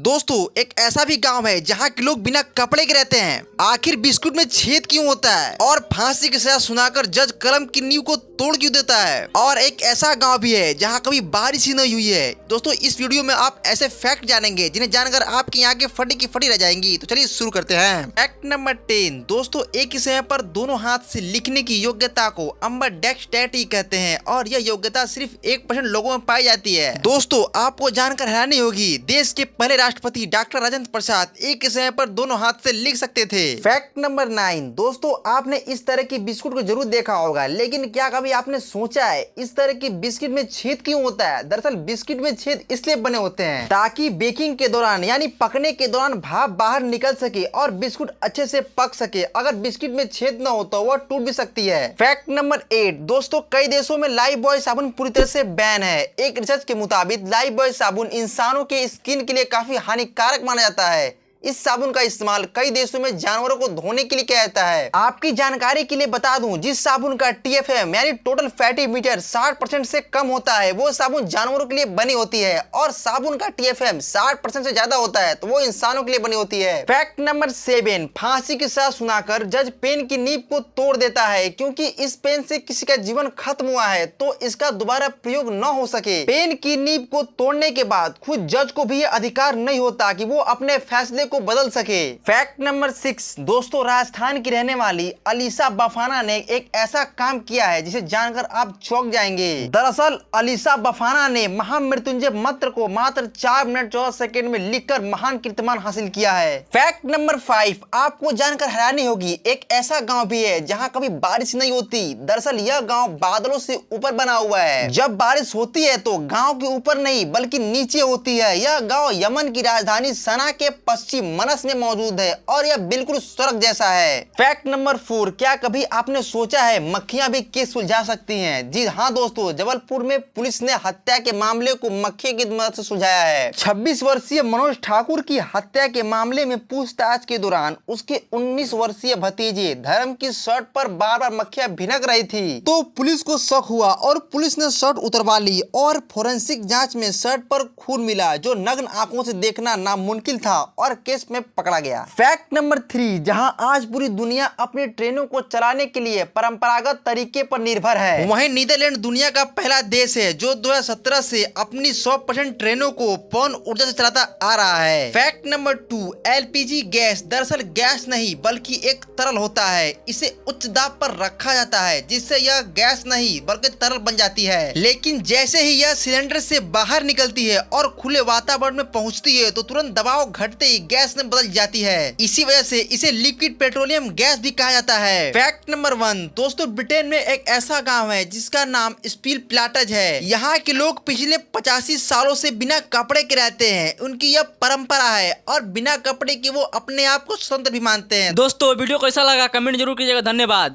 दोस्तों एक ऐसा भी गांव है जहां के लोग बिना कपड़े के रहते हैं। आखिर बिस्कुट में छेद क्यों होता है और फांसी की सजा सुनाकर जज कलम की नींव को तोड़ क्यों देता है। और एक ऐसा गांव भी है जहां कभी बारिश ही नहीं हुई है। दोस्तों इस वीडियो में आप ऐसे फैक्ट जानेंगे जिन्हें जानकर आपकी आंखें फटी की फटी रह जाएंगी। तो चलिए शुरू करते हैं। Fact number 10। दोस्तों एक ही समय पर दोनों हाथ से लिखने की योग्यता को अम्बडेक्सटैरिटी कहते हैं और यह योग्यता सिर्फ 1% लोगों में पाई जाती है। दोस्तों आपको जानकर हैरानी होगी, देश के पहले राष्ट्रपति डॉक्टर राजेंद्र प्रसाद एक ही समय पर दोनों हाथ से लिख सकते थे। Fact number 9। दोस्तों आपने इस तरह की बिस्कुट को जरूर देखा होगा, लेकिन क्या कभी आपने सोचा है इस तरह की बिस्किट में छेद क्यों होता है। दरअसल बिस्किट में छेद इसलिए बने होते हैं ताकि बेकिंग के दौरान यानी पकने के दौरान भाप बाहर निकल सके और बिस्कुट अच्छे से पक सके। अगर बिस्किट में छेद न हो तो वह टूट भी सकती है। Fact number 8। दोस्तों कई देशों में लाइफ बॉय साबुन पूरी तरह से बैन है। एक रिसर्च के मुताबिक लाइफ बॉय साबुन इंसानों के स्किन के लिए काफी हानिकारक माना जाता है। इस साबुन का इस्तेमाल कई देशों में जानवरों को धोने के लिए किया जाता है। आपकी जानकारी के लिए बता दूं, जिस साबुन का TFM यानी टोटल फैटी मीटर 60% से कम होता है वो साबुन जानवरों के लिए बनी होती है, और साबुन का TFM 60% से ज्यादा होता है तो वो इंसानों के लिए बनी होती है। Fact number 7। फांसी की सजा सुनाकर जज पेन की नींव को तोड़ देता है, क्योंकि इस पेन से किसी का जीवन खत्म हुआ है तो इसका दोबारा प्रयोग न हो सके। पेन की नींव को तोड़ने के बाद खुद जज को भी यह अधिकार नहीं होता कि वो अपने फैसले को बदल सके। Fact number 6। दोस्तों राजस्थान की रहने वाली अलीशा बफाना ने एक ऐसा काम किया है जिसे जानकर आप चौंक जाएंगे। दरअसल अलीशा बफाना ने महामृत्युंजय मंत्र को मात्र 4 मिनट 14 सेकंड में लिखकर महान कीर्तिमान हासिल किया है। Fact number 5। आपको जानकर हैरानी होगी, एक ऐसा गांव भी है जहां कभी बारिश नहीं होती। दरअसल यह गांव बादलों से ऊपर बना हुआ है। जब बारिश होती है तो गांव के ऊपर नहीं बल्कि नीचे होती है। यह गांव यमन की राजधानी सना के पश्चिम मनस में मौजूद है और यह बिल्कुल स्वर्ग जैसा है। Fact number 4। क्या कभी आपने सोचा है मक्खियां भी केस सुलझा सकती हैं? जी हाँ दोस्तों, जबलपुर में पुलिस ने हत्या के मामले को मक्खी की मदद से सुलझाया है। 26 वर्षीय मनोज ठाकुर की हत्या के मामले में पूछताछ के दौरान उसके 19 वर्षीय भतीजे धर्म की शर्ट पर बार बार मक्खियां भिनक रही थी, तो पुलिस को शक हुआ और पुलिस ने शर्ट उतरवा ली और फोरेंसिक जांच में शर्ट पर खून मिला, जो नग्न आंखों से देखना नामुमकिन था और केस में पकड़ा गया। Fact number 3। जहां आज पूरी दुनिया अपनी ट्रेनों को चलाने के लिए परंपरागत तरीके पर निर्भर है, वहीं नीदरलैंड दुनिया का पहला देश है जो 2017 से अपनी 100% ट्रेनों को पवन ऊर्जा से चलाता आ रहा है। Fact number 2। LPG गैस दरअसल गैस नहीं बल्कि एक तरल होता है। इसे उच्च दाब पर रखा जाता है जिससे यह गैस नहीं बल्कि तरल बन जाती है, लेकिन जैसे ही यह सिलेंडर से बाहर निकलती है और खुले वातावरण में पहुंचती है तो तुरंत दबाव घटते ही गैस में बदल जाती है। इसी वजह से इसे लिक्विड पेट्रोलियम गैस भी कहा जाता है। Fact number 1। दोस्तों ब्रिटेन में एक ऐसा गांव है जिसका नाम स्पील प्लाटज है। यहाँ के लोग पिछले 85 सालों से बिना कपड़े के रहते हैं। उनकी यह परंपरा है और बिना कपड़े के वो अपने आप को स्वतंत्र भी मानते हैं। दोस्तों वीडियो कैसा लगा कमेंट जरूर कीजिएगा। धन्यवाद।